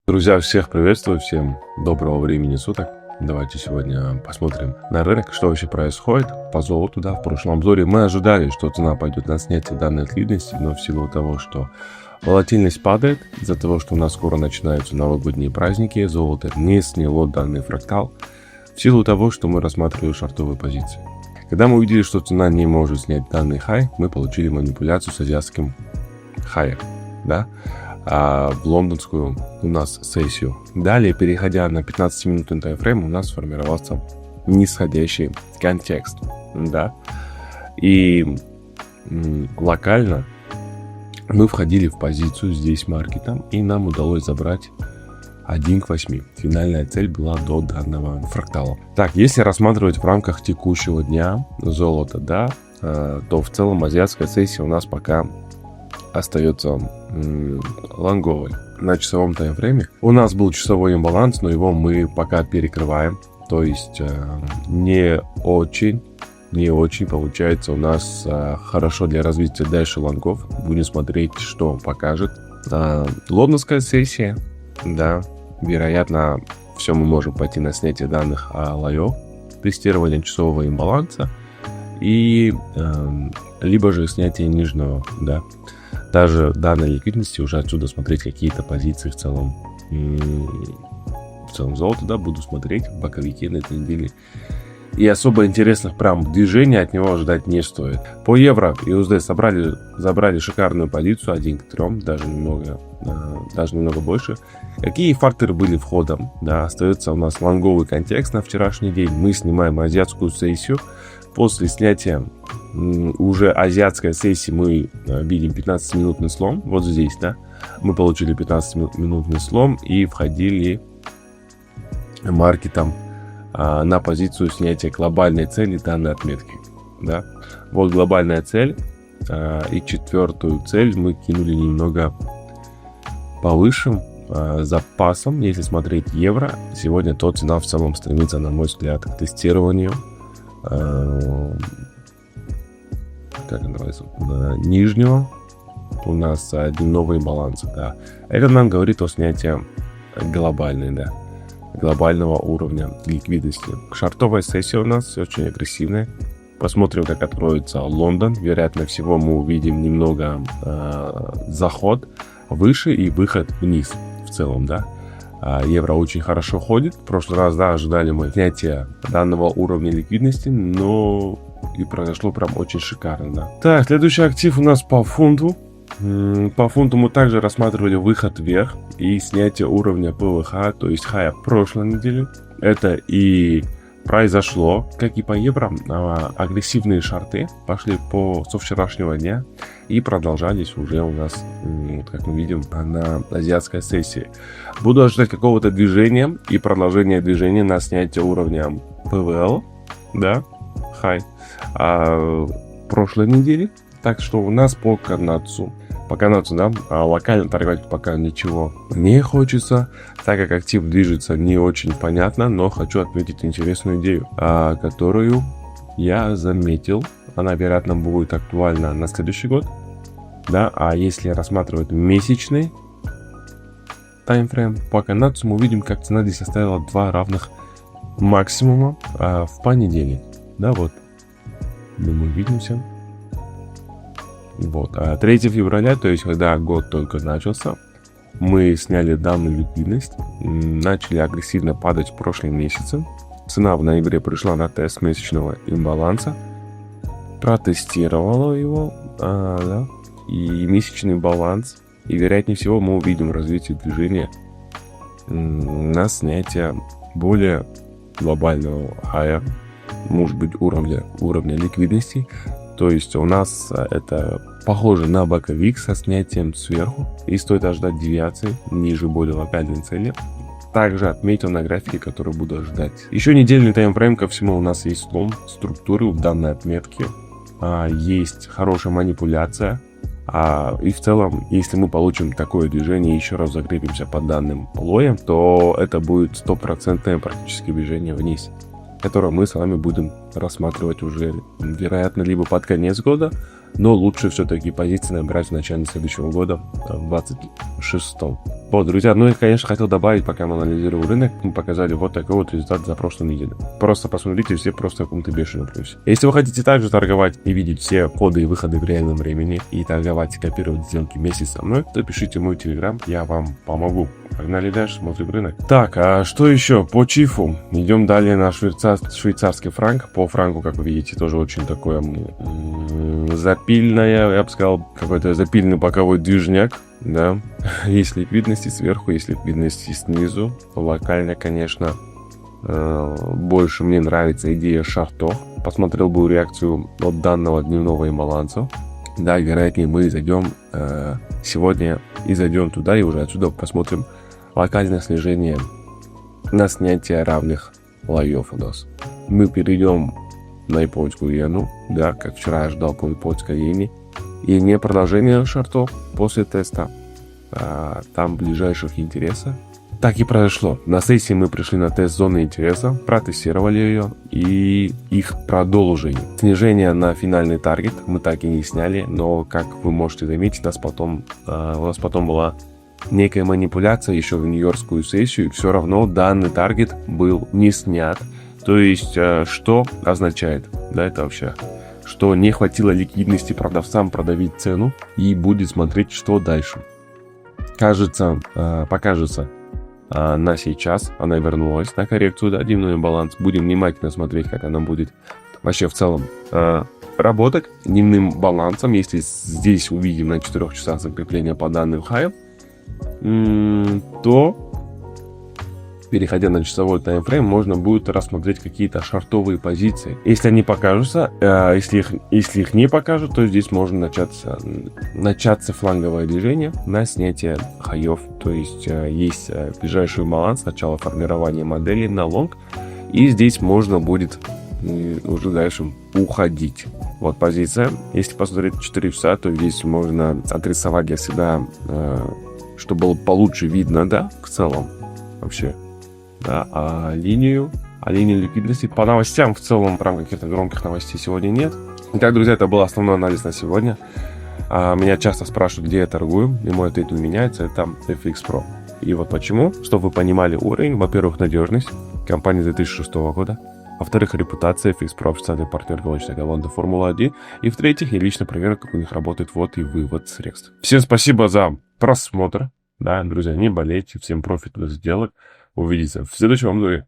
Друзья, всех приветствую, всем доброго времени суток. Давайте сегодня посмотрим на рынок, что вообще происходит по золоту. В прошлом обзоре мы ожидали, что цена пойдет на снятие данной ликвидности, но в силу того, что волатильность падает, из-за того, что у нас скоро начинаются новогодние праздники, золото не сняло данный фрактал, в силу того, что мы рассматривали шортовые позиции. Когда мы увидели, что цена не может снять данный хай, мы получили манипуляцию с азиатским хаем, в лондонскую у нас сессию. Далее, переходя на 15-минутный таймфрейм, у нас сформировался нисходящий контекст, и локально мы входили в позицию здесь маркетом, и нам удалось забрать 1 к 8. Финальная цель была до данного фрактала. Так, если рассматривать в рамках текущего дня золото, то в целом азиатская сессия у нас пока остается лонговой. На часовом таймфрейме у нас был часовой имбаланс, но его мы пока перекрываем. То есть не очень получается у нас хорошо для развития дальше лонгов. Будем смотреть, что покажет лондонская сессия. Вероятно, все мы можем пойти на снятие данных лоев, тестирование часового имбаланса и либо же снятие нижнего, даже данной ликвидности уже отсюда смотреть какие-то позиции в целом золото, буду смотреть боковики на этой неделе. И особо интересных прям движений от него ожидать не стоит. По евро и USD забрали шикарную позицию 1 к 3, даже немного больше. Какие факторы были входом? Остается у нас лонговый контекст на вчерашний день. Мы снимаем азиатскую сессию. После снятия уже азиатской сессии мы видим 15-минутный слом. Вот здесь, мы получили 15-минутный слом и входили маркетом на позицию снятия глобальной цели данной отметки. Вот глобальная цель. И четвертую цель мы кинули немного повыше запасом. Если смотреть евро, сегодня то цена в целом стремится, на мой взгляд, к тестированию нижнего у нас дневного имбаланса. Это нам говорит о снятии глобального уровня ликвидности. Шортовая сессия у нас очень агрессивная. Посмотрим, как откроется Лондон. Вероятно всего мы увидим немного заход выше и выход вниз в целом. Евро очень хорошо ходит. В прошлый раз, ожидали мы снятия данного уровня ликвидности, но и произошло прям очень шикарно. Так, следующий актив у нас по фунту. По фунту мы также рассматривали выход вверх и снятие уровня ПВХ, то есть хая прошлой недели. Это и произошло, как и по евро. Агрессивные шорты пошли со вчерашнего дня и продолжались уже у нас, как мы видим, на азиатской сессии. Буду ожидать какого-то движения и продолжения движения на снятие уровня ПВЛ, хай прошлой недели. Так что у нас по канадцу, локально торговать пока ничего не хочется, так как актив движется не очень понятно, но хочу отметить интересную идею, которую я заметил. Она, вероятно, будет актуальна на следующий год. А если рассматривать месячный таймфрейм, по канадцу мы увидим, как цена здесь оставила 2 равных максимума в понедельник. Вот. Думаю, увидимся. 3 февраля, то есть когда год только начался, мы сняли данную ликвидность, начали агрессивно падать в прошлом месяце. Цена в ноябре пришла на тест месячного имбаланса, протестировала его, и месячный баланс. И вероятнее всего мы увидим развитие движения на снятие более глобального хая, может быть уровня ликвидности. То есть у нас это похоже на боковик со снятием сверху, и стоит ожидать девиации ниже более локальной цели. Также отметил на графике, который буду ожидать. Еще недельный таймфрейм, ко всему у нас есть слом структуры в данной отметке. Есть хорошая манипуляция. И в целом, если мы получим такое движение и еще раз закрепимся под данным лоем, то это будет 100% практически движение вниз, которое мы с вами будем рассматривать уже, вероятно, либо под конец года, Но лучше все-таки позиции набирать в начале следующего года, в 26-м. Вот, друзья, ну и, конечно, хотел добавить, пока мы анализировали рынок, мы показали вот такой вот результат за прошлую неделю. Просто посмотрите, все просто в каком-то бешеном плюсе. Если вы хотите также торговать и видеть все входы и выходы в реальном времени, и торговать, и копировать сделки вместе со мной, то пишите в мой телеграм, я вам помогу. Погнали дальше, смотрим рынок. Так, а что еще? По чифу. Идем далее на швейцарский франк. По франку, как вы видите, тоже очень такое запильное, я бы сказал, какой-то запильный боковой движняк. Да, есть ликвидности сверху, есть ликвидности снизу. Локально, конечно, больше мне нравится идея шартов. Посмотрел бы реакцию от данного дневного имбаланса. Да, вероятнее мы зайдем сегодня и зайдем туда, и уже отсюда посмотрим локальное снижение на снятие равных лоев у нас. Мы перейдем на японскую иену, да, как вчера я ждал по японской иене. И не продолжение шортов после теста там ближайших интересов. Так и произошло. На сессии мы пришли на тест зоны интереса, протестировали ее и их продолжение. Снижение на финальный таргет мы так и не сняли, но, как вы можете заметить, у нас потом была некая манипуляция еще в нью-йоркскую сессию, и все равно данный таргет был не снят. То есть, что означает, да, это вообще, что не хватило ликвидности продавцам продавить цену и будет смотреть, что дальше. Покажется на сейчас, она вернулась на коррекцию, да, дневной баланс. Будем внимательно смотреть, как она будет вообще в целом работать дневным балансом. Если здесь увидим на 4 часах закрепления по данным хаям, то, переходя на часовой таймфрейм, можно будет рассмотреть какие-то шортовые позиции. Если они покажутся, если их не покажут, то здесь можно начаться фланговое движение на снятие хаев. То есть есть ближайший баланс, начало формирования модели на лонг, и здесь можно будет уже дальше уходить. Вот позиция. Если посмотреть 4 часа, то здесь можно отрисовать для себя, чтобы было получше видно, да, в целом вообще. Да, а линию ликвидности по новостям в целом, прям каких-то громких новостей сегодня нет. Итак, друзья, это был основной анализ на сегодня. Меня часто спрашивают, где я торгую, и мой ответ не меняется, это FX Pro. И вот почему, чтобы вы понимали уровень. Во-первых, надежность компании 2006 года. Во-вторых, репутация. FX Pro официальный партнер гоночной команды Формула-1. И в-третьих, я лично проверил, как у них работает ввод и вывод средств. Всем спасибо за просмотр. Да, друзья, не болейте. Всем профитных сделок. Увидимся в следующем обзоре.